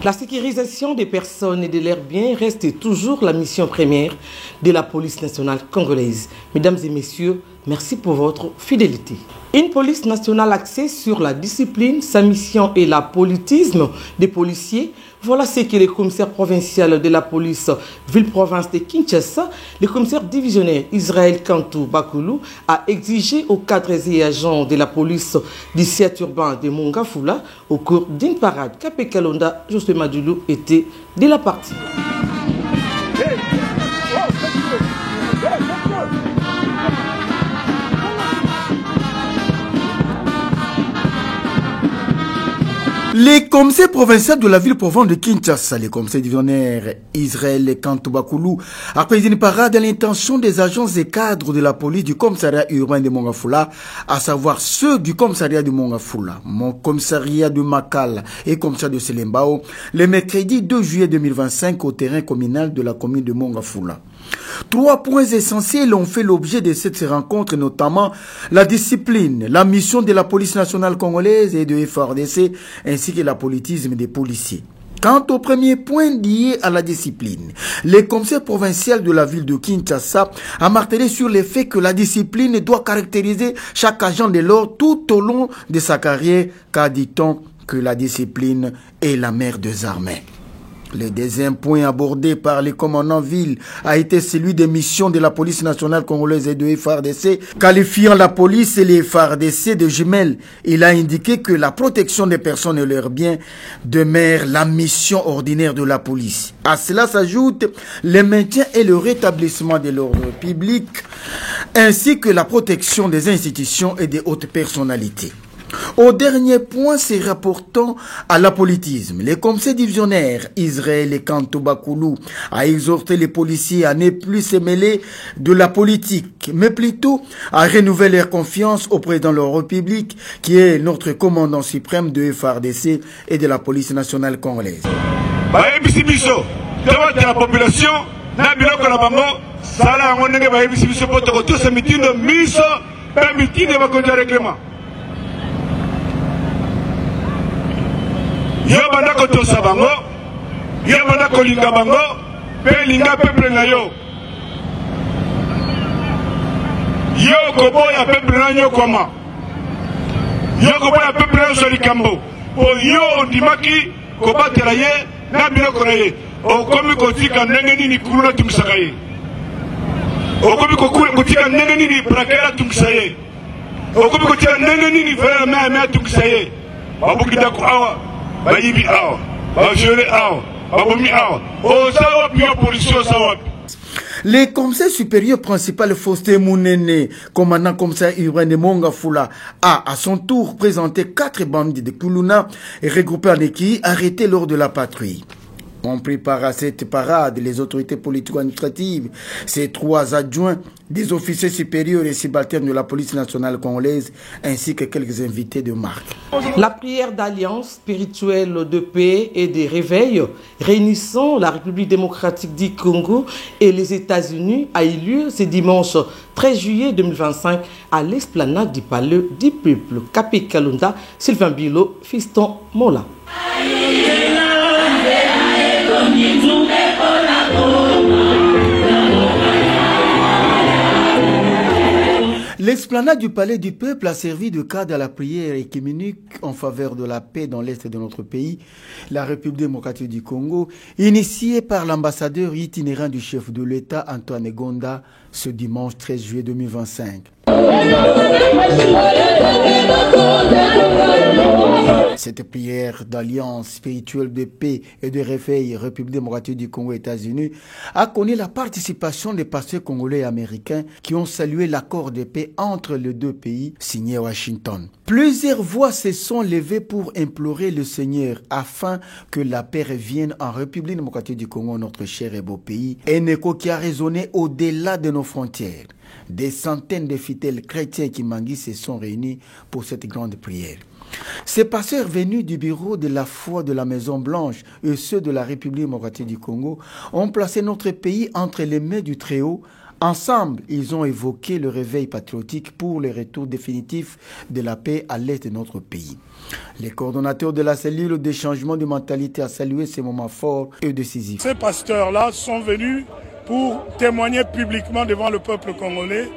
La sécurisation des personnes et de leurs biens reste toujours la mission première de la police nationale congolaise. Mesdames et messieurs, merci pour votre fidélité. Une police nationale axée sur la discipline, sa mission et la politisme des policiers. Voilà ce que le commissaire provincial de la police ville-province de Kinshasa, le commissaire divisionnaire Israël Kantou Bakoulou, a exigé aux cadres et agents de la police du siège urbain de Mongafula au cours d'une parade. Kapé Kalonda, Josué Madulou était de la partie. Les commissaires provinciaux de la ville-province de Kinshasa, les commissaires divisionnaires Israël Kantou Bakoulou, a présidé une parade à l'intention des agents et cadres de la police du commissariat urbain de Mongafula, à savoir ceux du commissariat de Mongafula, mon commissariat de Makala et commissariat de Selembao, le mercredi 2 juillet 2025 au terrain communal de la commune de Mongafula. 3 points essentiels ont fait l'objet de cette rencontre, notamment la discipline, la mission de la police nationale congolaise et de FARDC, ainsi que la politisme des policiers. Quant au premier point lié à la discipline, le commissaire provincial de la ville de Kinshasa a martelé sur le fait que la discipline doit caractériser chaque agent de l'ordre tout au long de sa carrière, car dit-on que la discipline est la mère des armées. Le deuxième point abordé par les commandants ville a été celui des missions de la police nationale congolaise et de FARDC, qualifiant la police et les FARDC de jumelles. Il a indiqué que la protection des personnes et leurs biens demeure la mission ordinaire de la police. À cela s'ajoute le maintien et le rétablissement de l'ordre public, ainsi que la protection des institutions et des hautes personnalités. Au dernier point, se rapportant à l'apolitisme, le commissaire divisionnaire Israël Kantou Bakoulou a exhorté les policiers à ne plus se mêler de la politique, mais plutôt à renouveler leur confiance au président de la République, qui est notre commandant suprême de FARDC et de la police nationale congolaise. La population, yo banda ko tosa bango, yo banda ko linga bango, pe linga peuple na yo. Yo ko boya peuple na yo koma. Yo ko boya peuple na so likambo. O yo ndimaki ko batela ye na biloko na ye. O komi ko tika ndenge nini kuruna tumsaka ye. O komi ko tika ndenge nini brakera tumsa ye. O komi ko tika ndenge nini vera na tumsa ye. Babukida ko awa. Le commissaire supérieur principal Faustin Mounene, commandant commissaire urbain de Mongafula, a à son tour présenté 4 bandits de Kuluna et regroupés en équipe arrêtés lors de la patrouille. On prépare à cette parade les autorités politico-administratives, ces 3 adjoints, des officiers supérieurs et subalternes de la police nationale congolaise, ainsi que quelques invités de marque. La prière d'alliance spirituelle de paix et de réveil réunissant la République démocratique du Congo et les États-Unis a eu lieu ce dimanche 13 juillet 2025 à l'esplanade du Palais du Peuple. Kapé Kalonda, Sylvain Bilo, Fiston Mola. L'esplanade du Palais du Peuple a servi de cadre à la prière écuménique en faveur de la paix dans l'est de notre pays, la République démocratique du Congo, initiée par l'ambassadeur itinérant du chef de l'État Antoine Gonda ce dimanche 13 juillet 2025. Cette prière d'alliance spirituelle de paix et de réveil République démocratique du Congo États-Unis a connu la participation des pasteurs congolais et américains qui ont salué l'accord de paix entre les 2 pays signé à Washington. Plusieurs voix se sont levées pour implorer le Seigneur afin que la paix revienne en République démocratique du Congo, notre cher et beau pays, un écho qui a résonné au-delà de nos frontières. Des centaines de fidèles chrétiens qui manguis se sont réunis pour cette grande prière. Ces pasteurs venus du bureau de la foi de la Maison Blanche et ceux de la République démocratique du Congo ont placé notre pays entre les mains du Très-Haut Ensemble, ils ont évoqué le réveil patriotique pour le retour définitif de la paix à l'est de notre pays. Les coordonnateurs de la cellule de changement de mentalité a salué ces moments forts et décisifs. Ces pasteurs-là sont venus pour témoigner publiquement devant le peuple congolais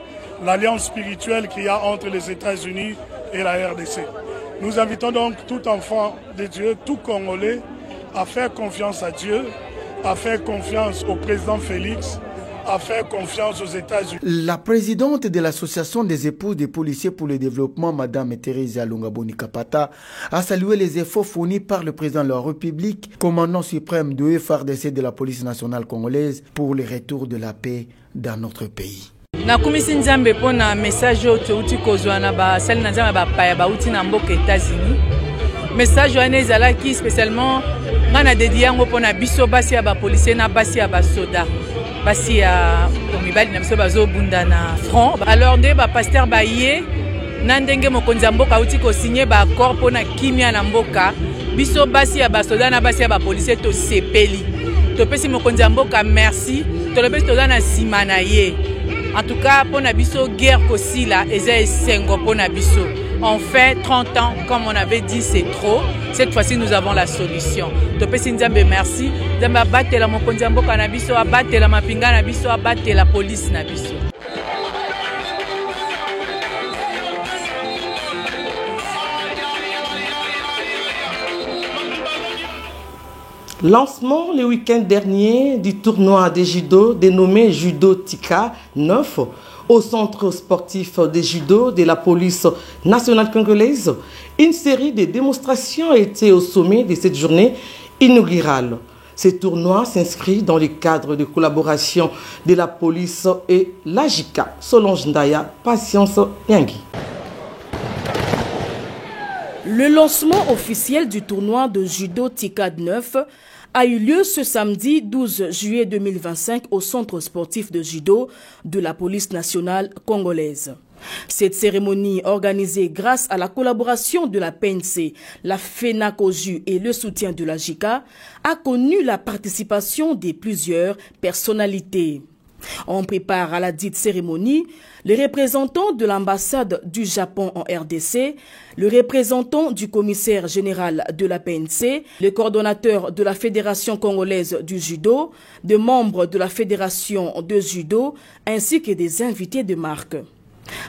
l'alliance spirituelle qu'il y a entre les États-Unis et la RDC. Nous invitons donc tout enfant de Dieu, tout Congolais, à faire confiance à Dieu, à faire confiance au président Félix, à faire confiance aux États-Unis. La présidente de l'association des épouses des policiers pour le développement, Mme Thérèse Lungaboni Kapata, a salué les efforts fournis par le président de la République, commandant suprême de FARDC de la police nationale congolaise, pour le retour de la paix dans notre pays. Nakumisi nzambe pona message outi kozwa na ba sali na nzambe ba paya ba outi na mboka États-Unis. Message wana ezalaki spécialement ngana dédié yango pona biso basi ya ba policier na basi ya ba soda. Basi ya mibali na biso bazo bunda na front. Alors nde ba pasteur ba ye na ndenge mokonzi ya mboka outi ko signer ba accord pona kimia na mboka. Biso basi ya ba soda na basi ya ba policier to sepeli. To pesi mokonzi ya mboka merci. To le pesi to na sima na ye. En tout cas, pour Nabiso, guerre aussi là, on fait 30 ans, comme on avait dit, c'est trop. Cette fois-ci, nous avons la solution. Topesi Nzambe, merci. Nzambe abattre la mokonzi mboka na biso, abattre la mapinga na biso, abattre la police na biso. Lancement le week-end dernier du tournoi de judo dénommé Judo Tika 9 au centre sportif de judo de la police nationale congolaise. Une série de démonstrations a été au sommet de cette journée inaugurale. Ce tournoi s'inscrit dans le cadre de collaboration de la police et l'AJICA. Solange Ndaya, Patience Nyangui. Le lancement officiel du tournoi de judo Tika 9 a eu lieu ce samedi 12 juillet 2025 au centre sportif de judo de la police nationale congolaise. Cette cérémonie, organisée grâce à la collaboration de la PNC, la FENACOJU et le soutien de la JICA, a connu la participation de plusieurs personnalités. On prépare à la dite cérémonie les représentants de l'ambassade du Japon en RDC, le représentant du commissaire général de la PNC, le coordonnateur de la Fédération congolaise du judo, des membres de la Fédération de judo, ainsi que des invités de marque.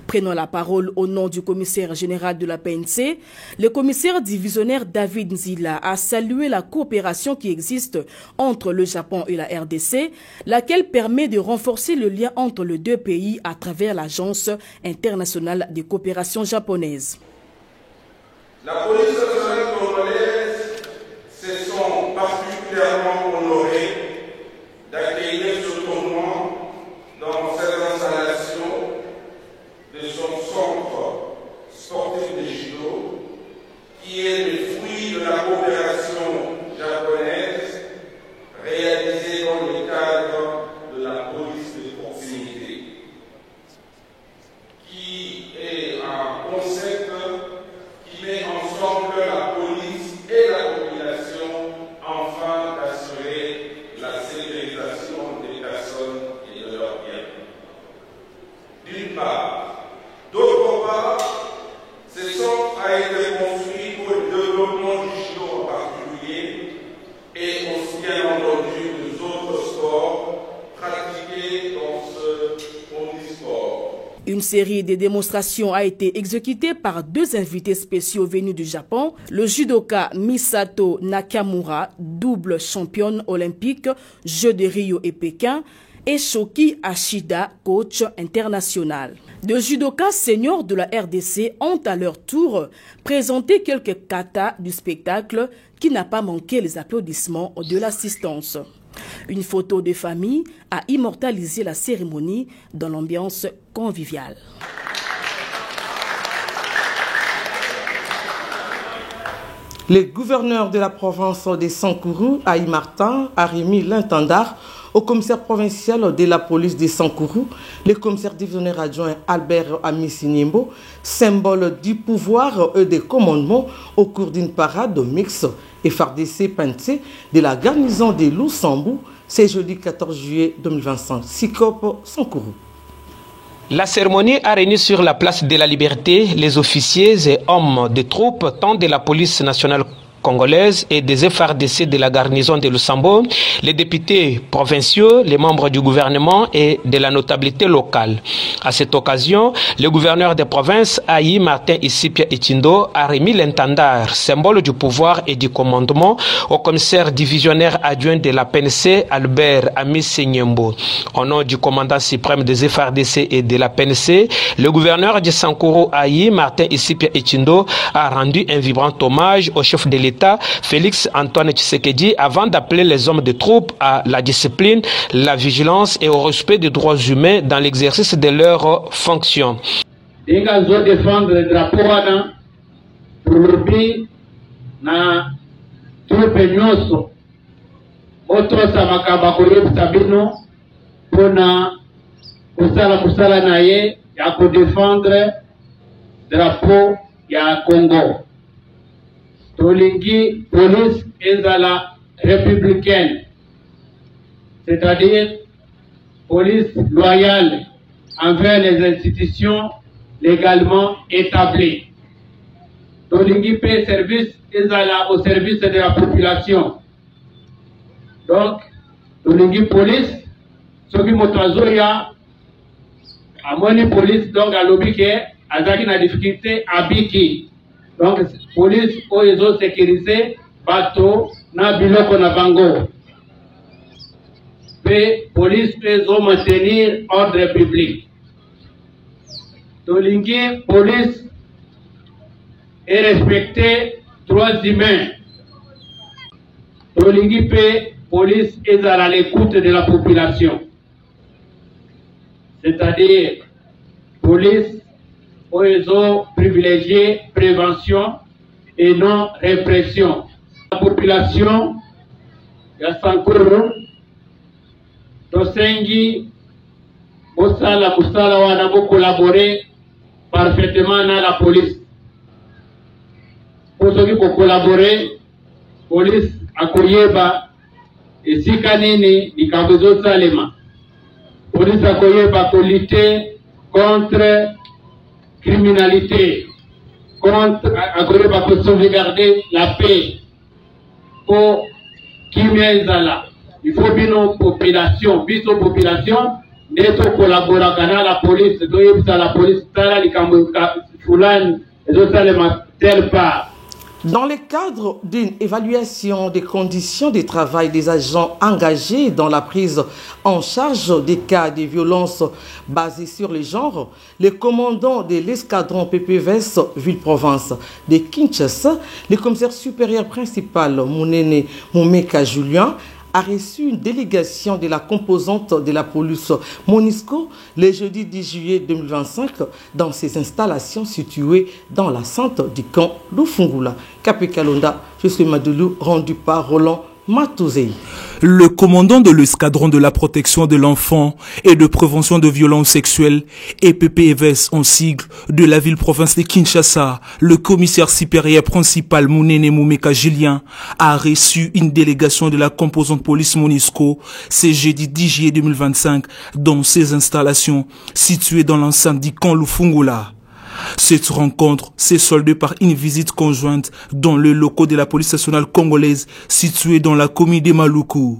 Prenant la parole au nom du commissaire général de la PNC, le commissaire divisionnaire David Nzila a salué la coopération qui existe entre le Japon et la RDC, laquelle permet de renforcer le lien entre les deux pays à travers l'Agence internationale de coopération japonaise. La police nationale congolaise se sent particulièrement honorée d'accueillir ce tournoi dans cette installation de son centre sportif de judo, qui est le fruit de la coopération japonaise réalisée dans le cadre de la police de proximité, qui est un concept qui met ensemble la police et la population afin d'assurer la sécurisation des personnes et de leurs biens. D'une part. D'autre part, ce centre a été construit pour le développement du judo en particulier et aussi bien entendu des autres sports pratiqués dans ce omnisport. Une série de démonstrations a été exécutée par deux invités spéciaux venus du Japon, le judoka Misato Nakamura, double championne olympique, Jeux de Rio et Pékin, et Shoki Ashida, coach international. Deux judokas seniors de la RDC ont à leur tour présenté quelques katas du spectacle qui n'a pas manqué les applaudissements de l'assistance. Une photo de famille a immortalisé la cérémonie dans l'ambiance conviviale. Le gouverneur de la province de Sankourou, Aïe Martin, a remis l'intendard au commissaire provincial de la police de Sankourou, le commissaire divisionnaire adjoint Albert Amisinimbo, symbole du pouvoir et des commandements au cours d'une parade mixte FARDC-PNC de la garnison de Lusambou, C'est jeudi 14 juillet 2025. Sikop Sankourou. La cérémonie a réuni sur la place de la Liberté les officiers et hommes de troupes tant de la police nationale congolaise et des FARDC de la garnison de Lusambo, les députés provinciaux, les membres du gouvernement et de la notabilité locale. À cette occasion, le gouverneur des provinces, Ayi Martin Isipia Itindo, a remis l'intendard, symbole du pouvoir et du commandement, au commissaire divisionnaire adjoint de la PNC, Albert Amis Nyembo. Au nom du commandant suprême des FARDC et de la PNC, le gouverneur de Sankourou, Ayi Martin Isipia Itindo, a rendu un vibrant hommage au chef de l'État, Félix Antoine Tshisekedi, avant d'appeler les hommes de troupes à la discipline, la vigilance et au respect des droits humains dans l'exercice de leurs fonctions. Ils doivent défendre le drapeau pour le na troupes nyoso auto samakaba koyeb sabino pona kusala naye ya ko défendre drapeau ya Congo. Tolingi police ezala républicaine, c'est-à-dire police loyale envers les institutions légalement établies. Tolingi paie service ezala au service de la population. Donc, Tolingi police, soki motazoya amoni police donc à l'obike azaki na difficulté abiki. Donc, police ou les autres sécurisés, bateau, na biloko na bango. Mais police peut maintenir ordre public. Tolingi, police est respecter droits humains. Tolingi peut police est à l'écoute de la population. C'est-à-dire, police où ils ont privilégié prévention et non répression. La population, Yasankuru, Tosengi, Mosala, Moussala, Wanabo collaborer parfaitement dans la police. Pour ceux qui peuvent collaborer, police à Koyeba, et si Kanini, ni Kabuzo Salema. Police à Koyeba pour lutter contre criminalité, contre pour sauvegarder la paix, pour qui là. Il faut bien nos populations, d'être collaborant avec la police, la police, Dans le cadre d'une évaluation des conditions de travail des agents engagés dans la prise en charge des cas de violence basés sur le genre, le commandant de l'escadron PPVS Ville-Province de Kinshasa, le commissaire supérieur principal Mounene Moumeka Julien, a reçu une délégation de la composante de la police MONUSCO le jeudi 10 juillet 2025 dans ses installations situées dans la centre du camp Lufungula. Capé Kalonda, je suis Madoulou, rendu par Roland Matouzei. Le commandant de l'escadron de la protection de l'enfant et de prévention de violences sexuelles et PPVS en sigle de la ville-province de Kinshasa, le commissaire supérieur principal Mounene Moumeka Julien a reçu une délégation de la composante police MONUSCO ce jeudi 10 juillet 2025 dans ses installations situées dans l'enceinte du camp Lufungula. Cette rencontre s'est soldée par une visite conjointe dans le locaux de la police nationale congolaise située dans la commune de Maluku.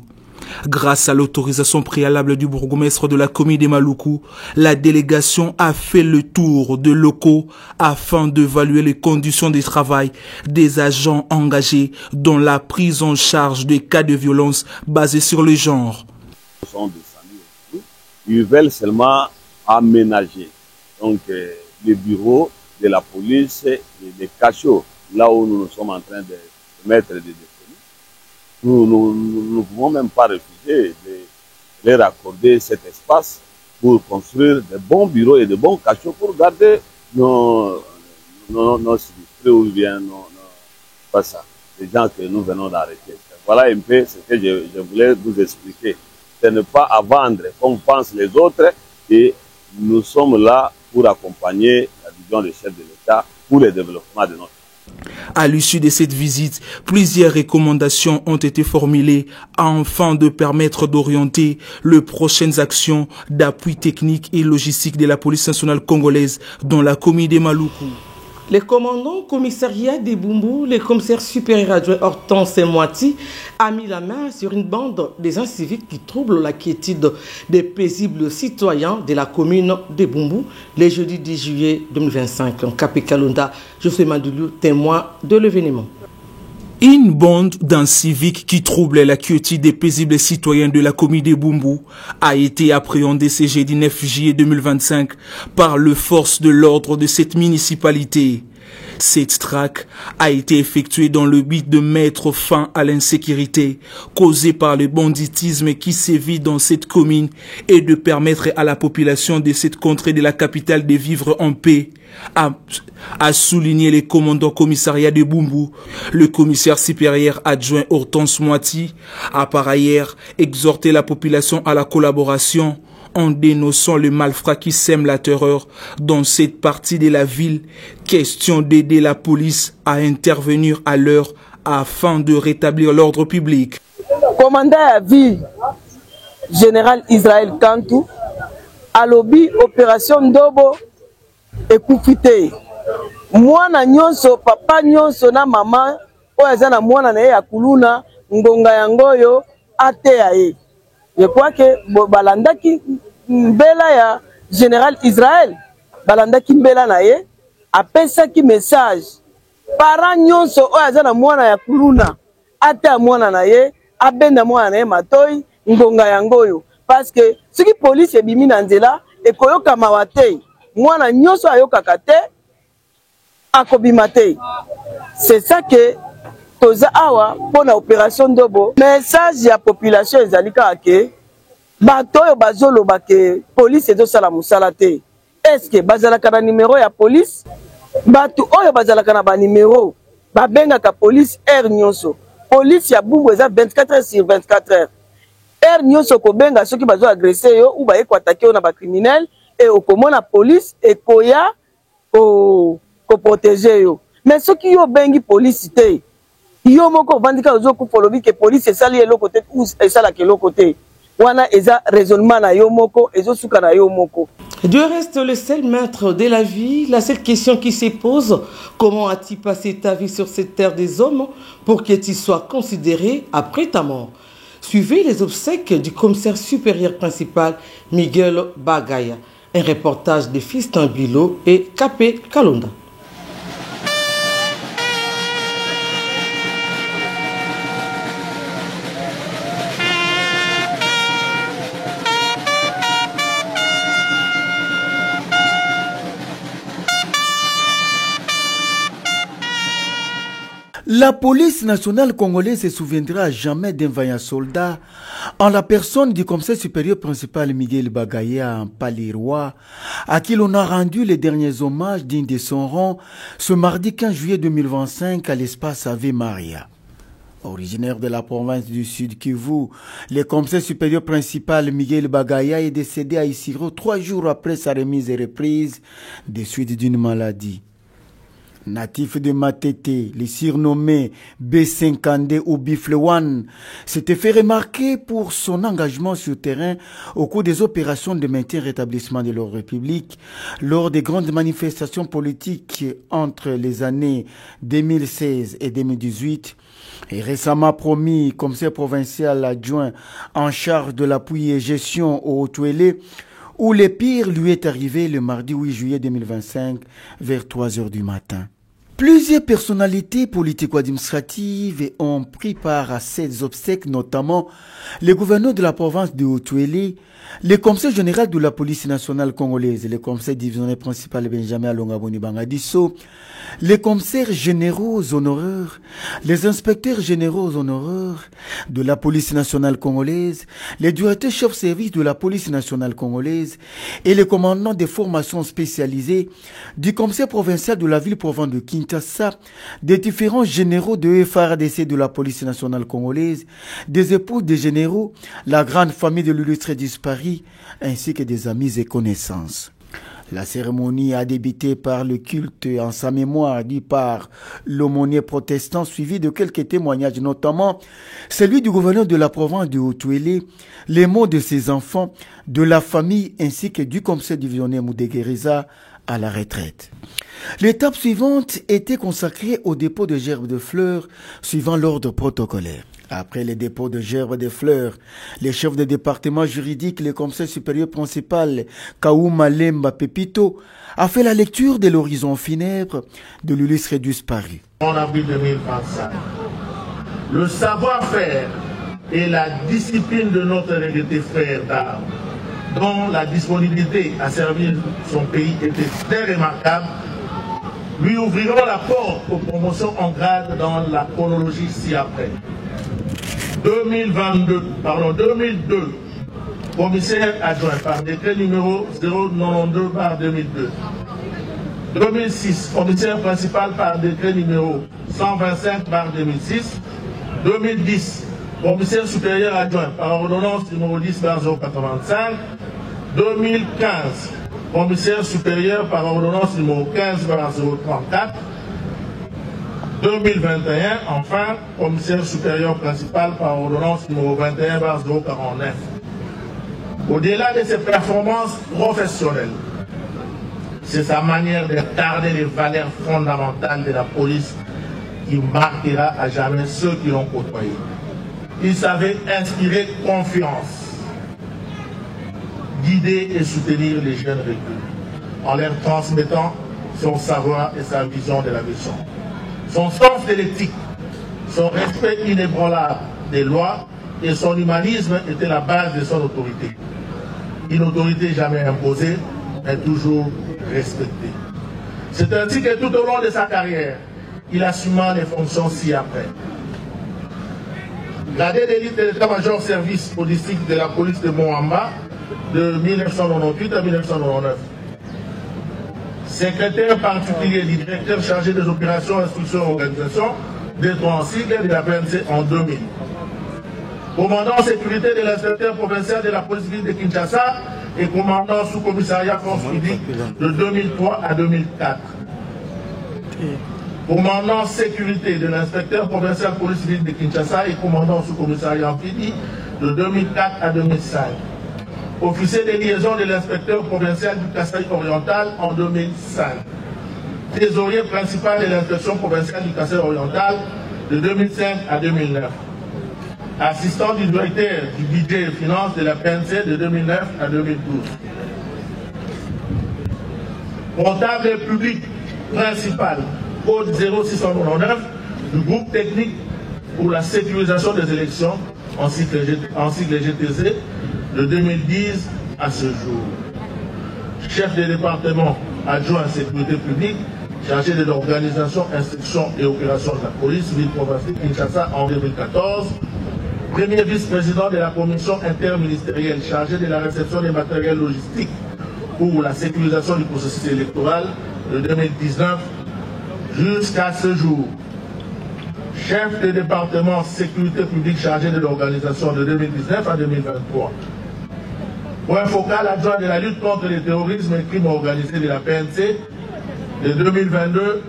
Grâce à l'autorisation préalable du bourgmestre de la commune de Maluku, la délégation a fait le tour de locaux afin d'évaluer les conditions de travail des agents engagés dans la prise en charge des cas de violence basés sur le genre. Ils veulent seulement aménager. Donc, les bureaux de la police et des cachots, là où nous sommes en train de mettre des détenus. Nous ne pouvons même pas refuser de leur accorder cet espace pour construire de bons bureaux et de bons cachots pour garder nos sinistrés ou bien pas ça, les gens que nous venons d'arrêter. Voilà un peu ce que je voulais vous expliquer. C'est ne pas à vendre comme pensent les autres et nous sommes là pour accompagner la vision des chefs de l'État pour le développement de notre. À l'issue de cette visite, plusieurs recommandations ont été formulées afin de permettre d'orienter les prochaines actions d'appui technique et logistique de la police nationale congolaise dans la commune de Maluku. Les commandants commissariat des Bumbu, le commissaire supérieur adjoint Hortense Moiti, a mis la main sur une bande des inciviques qui troublent la quiétude des paisibles citoyens de la commune de Bumbu le jeudi 10 juillet 2025. En Capé Kalonda, José Madoulou, témoin de l'événement. Une bande d'inciviques qui trouble la quiétude des paisibles citoyens de la commune de Bumbu a été appréhendée ce jeudi 9 juillet 2025 par les forces de l'ordre de cette municipalité. Cette traque a été effectuée dans le but de mettre fin à l'insécurité causée par le banditisme qui sévit dans cette commune et de permettre à la population de cette contrée de la capitale de vivre en paix, a souligné le commandant commissariat de Bumbu. Le commissaire supérieur adjoint Hortense Moiti a par ailleurs exhorté la population à la collaboration en dénonçant le malfrat qui sème la terreur dans cette partie de la ville. Question d'aider la police à intervenir à l'heure afin de rétablir l'ordre public. Commandant à ville, général Israël Kantou, à lobby opération Ndobo et Koufité. Mwana nyonso, papa nyonso na mama, oya na mwana na ya kuluna, ngonga yangoyo, ate ya ye. Je crois que balandaki mbela ya général Israël, balandaki mbela na ye, apesaki message. Parents nyonso oya na mwana ya kuluna, ate ya mwana na ye, abenda mwana na ye matoi, ngonga yangoyo. Parce que ce qui police est bimi na nzela, ekoyoka mawate, mwana nyonso ayokaka te, akobima te. C'est ça que toza awa pour la opération Ndobo. Message ya population ezalika ake bato oyo bazoloba ke police ezo sala musala te. Est-ce que bazalaka na numéro ya police? Bato oyo bazalaka na ba numéro babengaka police air nyonso. Police ya Bumbu eza 24 heures sur 24 heures. Air nyonso kobenga soki bazo agresser yo ou ba ekwatake yo na ba criminel et okomona police ekoya ko protéger yo. Mais soki yo bengi police te yo moko vandika ozo ku folobi ke police esali elo côté ou esala ke lo côté wana eza raisonnement na yo moko ezo suka na yo moko. Dieu reste le seul maître de la vie. La seule question qui se pose, comment as-tu passé ta vie sur cette terre des hommes pour que tu sois considéré après ta mort? Suivez les obsèques du commissaire supérieur principal Miguel Bagaya. Un reportage de Fiston Bilo et Capé Kalonda. La police nationale congolaise se souviendra à jamais d'un vaillant soldat en la personne du commissaire supérieur principal Miguel Bagaya en Palirois, à qui l'on a rendu les derniers hommages dignes de son rang ce mardi 15 juillet 2025 à l'espace Ave Maria. Originaire de la province du Sud Kivu, le commissaire supérieur principal Miguel Bagaya est décédé à Isiro 3 jours après sa remise et reprise des suites d'une maladie. Natif de Matete, le surnommé B50 ou Biflewan s'était fait remarquer pour son engagement sur terrain au cours des opérations de maintien et rétablissement de l'ordre public lors des grandes manifestations politiques entre les années 2016 et 2018 et récemment promis commissaire provincial adjoint en charge de l'appui et gestion au Haut-Ouélé où le pire lui est arrivé le mardi 8 juillet 2025 vers 3 heures du matin. Plusieurs personnalités politico-administratives ont pris part à ces obsèques, notamment le gouverneur de la province de Haut-Ouélé, le commissaire général de la police nationale congolaise, le commissaire divisionnaire principal Benjamin Alongaboni Bangadisso, les commissaires généraux honoraires, les inspecteurs généraux honoraires de la police nationale congolaise, les directeurs chefs service de la police nationale congolaise et les commandants des formations spécialisées du commissaire provincial de la ville province de Kinshasa, des différents généraux de FARDC de la police nationale congolaise, des épouses des généraux, la grande famille de l'illustre disparu, ainsi que des amis et connaissances. La cérémonie a débuté par le culte en sa mémoire dit par l'aumônier protestant, suivi de quelques témoignages, notamment celui du gouverneur de la province de Haut-Ouélé, les mots de ses enfants, de la famille ainsi que du commissaire divisionnaire Moudegueriza à la retraite. L'étape suivante était consacrée au dépôt de gerbes de fleurs suivant l'ordre protocolaire. Après les dépôts de gerbes de fleurs, les chefs de département juridique, le commissaire supérieur principal Kaouma Lemba Pepito a fait la lecture de l'horizon funèbre de l'illustre disparu. En avril 2025, le savoir-faire et la discipline de notre regretté frère d'armes, dont la disponibilité à servir son pays était très remarquable, lui ouvriront la porte aux promotions en grade dans la chronologie ci-après. 2002, commissaire adjoint par décret numéro 092/2002. 2006, commissaire principal par décret numéro 125/2006. 2010, commissaire supérieur adjoint par ordonnance numéro 10/085. 2015, commissaire supérieur par ordonnance numéro 15/034. 2021, enfin, commissaire supérieur principal par ordonnance numéro 21/049. Au-delà de ses performances professionnelles, c'est sa manière d'incarner les valeurs fondamentales de la police qui marquera à jamais ceux qui l'ont côtoyé. Il savait inspirer confiance, guider et soutenir les jeunes recrues, en leur transmettant son savoir et sa vision de la mission. Son sens de l'éthique, son respect inébranlable des lois et son humanisme étaient la base de son autorité. Une autorité jamais imposée, mais toujours respectée. C'est ainsi que tout au long de sa carrière, il assuma les fonctions ci-après. Gradé d'élite de l'état-major service au district de la police de Moamba de 1998 à 1999. Secrétaire particulier du directeur chargé des opérations, instruction et organisation, des trois sigles de la PNC en 2000. Commandant sécurité de l'inspecteur provincial de la police ville de Kinshasa et commandant sous-commissariat force publique de 2003 à 2004. Commandant sécurité de l'inspecteur provincial police ville de Kinshasa et commandant sous-commissariat amphibie de 2004 à 2005. Officier de liaison de l'inspecteur provincial du Kasaï oriental en 2005. Trésorier principal de l'inspection provinciale du Kasaï oriental de 2005 à 2009. Assistant du directeur du budget et finances de la PNC de 2009 à 2012. Comptable public principal, code 0699 du groupe technique pour la sécurisation des élections, en sigle GTC, de 2010 à ce jour. Chef de département adjoint à sécurité publique, chargé de l'organisation, instruction et opération de la police ville provinciale de Kinshasa en 2014. Premier vice-président de la commission interministérielle chargée de la réception des matériels logistiques pour la sécurisation du processus électoral de 2019 jusqu'à ce jour. Chef de département sécurité publique chargé de l'organisation de 2019 à 2023. Point focal adjoint de la lutte contre le terrorisme et crimes organisés de la PNC de 2022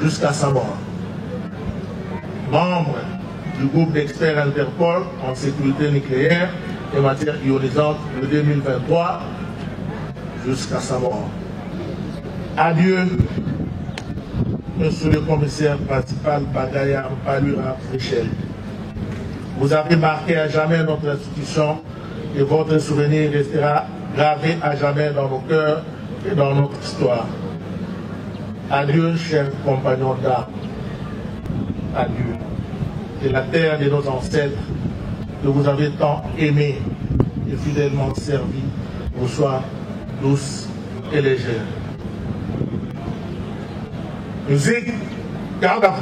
jusqu'à sa mort. Membre du groupe d'experts Interpol en sécurité nucléaire et matières ionisantes de 2023 jusqu'à sa mort. Adieu, Monsieur le commissaire principal Bagaya Mpalura Michel. Vous avez marqué à jamais notre institution et votre souvenir restera gravé à jamais dans nos cœurs et dans notre histoire. Adieu, chers compagnons d'armes. Adieu. Que la terre de nos ancêtres, que vous avez tant aimé et fidèlement servi, vous soit douce et légère. Musique, garde à...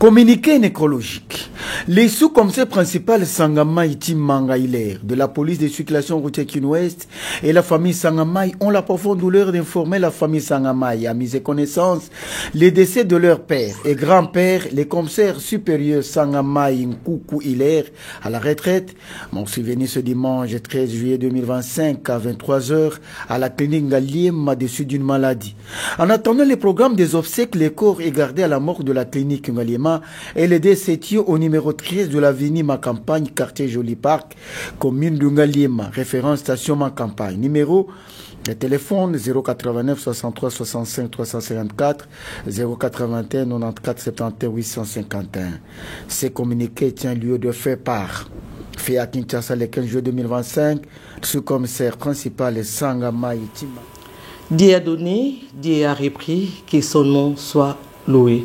Communiqué nécrologique. Les sous-commissaires principaux Sangamaï Timangailer de la police de circulation routière Kin-Ouest et la famille Sangamaï ont la profonde douleur d'informer la famille Sangamaï à mise connaissance les décès de leur père et grand-père, les commissaires supérieurs Sangamaï Nkoukou Hilaire à la retraite, m'ont survenu ce dimanche 13 juillet 2025 à 23h à la clinique Ngaliema dessus d'une maladie. En attendant les programmes des obsèques, les corps est gardé à la morgue de la clinique Ngaliema et les décès au numéro 13 de l'avenue Ma Campagne, quartier Joli Parc, commune de Ngaliema, référence station Ma Campagne. Numéro de téléphone 089 63 65 354 081 94 71 851. Ces communiqués tient lieu de fait par fait à Kinshasa le 15 juillet 2025, sous-commissaire principal Sangamaï Tima. Dieu a donné, Dieu a repris, que son nom soit loué.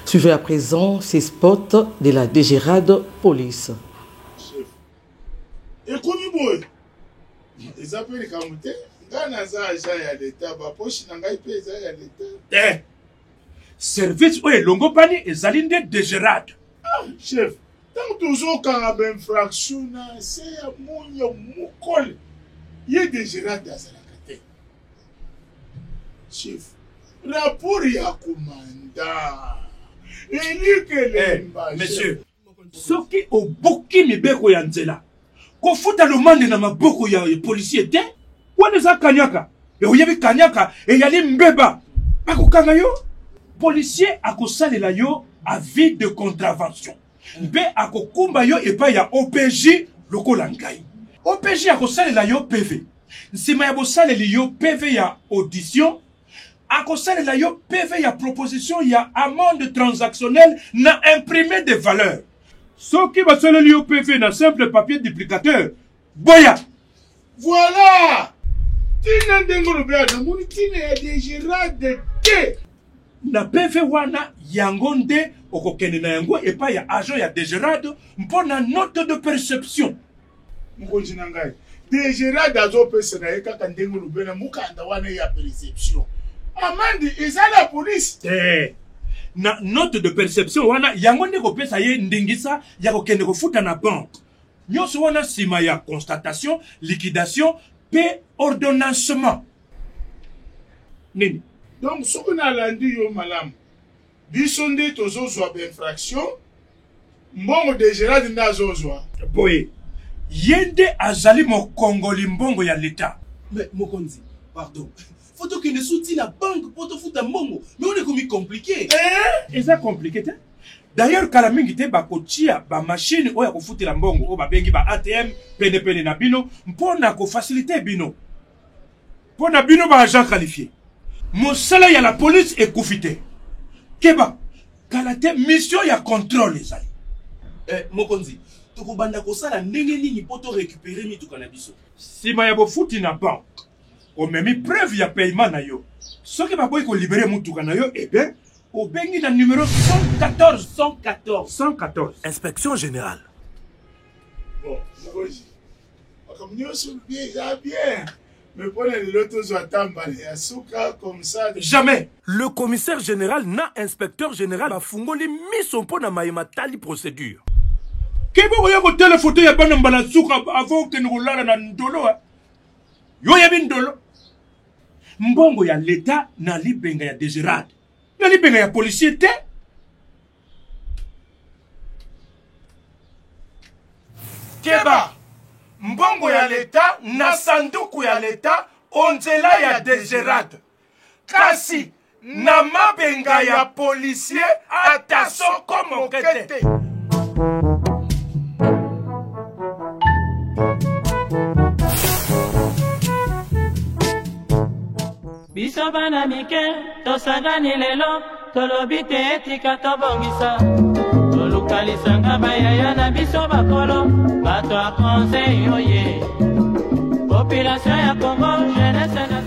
Suivez à présent ces spots de la DGRAD Police. Service où est Longopani et Zalinde DGRAD. Chef, tant toujours quand on a une infraction, c'est un moukol. Il y a DGRAD dans la carte. Chef, rapport y a commandant. Monsieur, ce qui au bouki mi beko ya nzela, ko futa le mande na maboko ya policier te, wana za kanyaka, e oyebi kanyaka, e yali mbeba, bako kanga yo, policier akosalela yo avis de contravention, mpe akokumba yo epa ya OPJ lokola ngai. OPJ akosalela yo PV, nsima ya bosaleli yo PV ya audition, à cause de la PV, ya proposition, ya amende transactionnelle, na imprimé des valeurs. Ce qui va se le PV, na simple papier duplicateur. Boya! Voilà! Tina dengo bia na muni tina ya DGRAD te. Na PV wana yangonde okokene na yango et pas ya agent ya DGRAD mpona note de perception. Mkonji na ngai. DGRAD azo pesa na ye kaka ndengo bia mukanda wana ya perception. Amandi, et ça la police. Na note de perception wana yango ndeko pesa ye ndingisa ya kokende ko futa na banque. Nyonso wana sima ya constatation, liquidation, pe ordonnancement. Nini? Donc ce qu'on a lundi yo malam. Bisonde tozozwa infraction. Mbongo DGRAD ndazozwa. Boye. Yende azali mo Congoli mbongo ya l'État. Mais Mokonzi, pardon. Faut qu'il ne soutient la banque pour te foutre un mongo. Mais on est comme compliqué. Et ça compliqué. D'ailleurs, Kalamingi te bakotia ba machine oya ko foutre la mbongo o ba bengi ba ATM pene na bino mpona ko faciliter bino. Pona bino ba agent qualifié. Mosala ya la police est koufité. Keba kalate mission ya contrôle les amis. Mokonzi, to ko banda ko sala ndenge nini poto récupérer mi to kanabiso. Sima ya bo fouti na banque. On m'a mis preuve ya paiement na yo. Ce qui va pas libérer mutuka na yo, eh bien, au bengi na numéro 114. Inspection générale. Bon, Mokoji. Comme nous sommes bien. Mais prenez l'autre zoatambale ya souka comme ça. Jamais. Le commissaire général na inspecteur général a fungoli mis son pot na maïma tali procédure. Kebo ya ko téléphone ya bana mbala souka avant que nous lala na ndolo. Yo ya bindolo. Mbongo ya l'État na libenga ya DGRAD. Na libenga ya policier te. Keba. Mbongo ya l'État na sanduku ya l'État onzela ya DGRAD. Kasi na mabenga ya policier attention comme okete. Biso bana mike, tosangani lelo, tolobi te etika tobongisa. Tolukalisanga bayaya na biso bakolo, bato a conseil oye. Population ya Congo, jeunesse na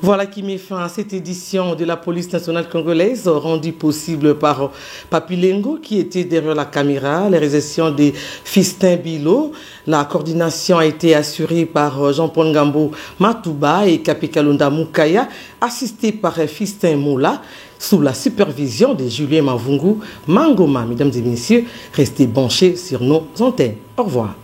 Voilà qui met fin à cette édition de la police nationale congolaise, rendue possible par Papi Lengo qui était derrière la caméra, les réalisations de Fistin Bilo. La coordination a été assurée par Jean-Paul Ngambo Matouba et Kapikalunda Moukaya, assisté par Fistin Moula, sous la supervision de Julien Mavungu Mangoma. Mesdames et messieurs, restez branchés sur nos antennes. Au revoir.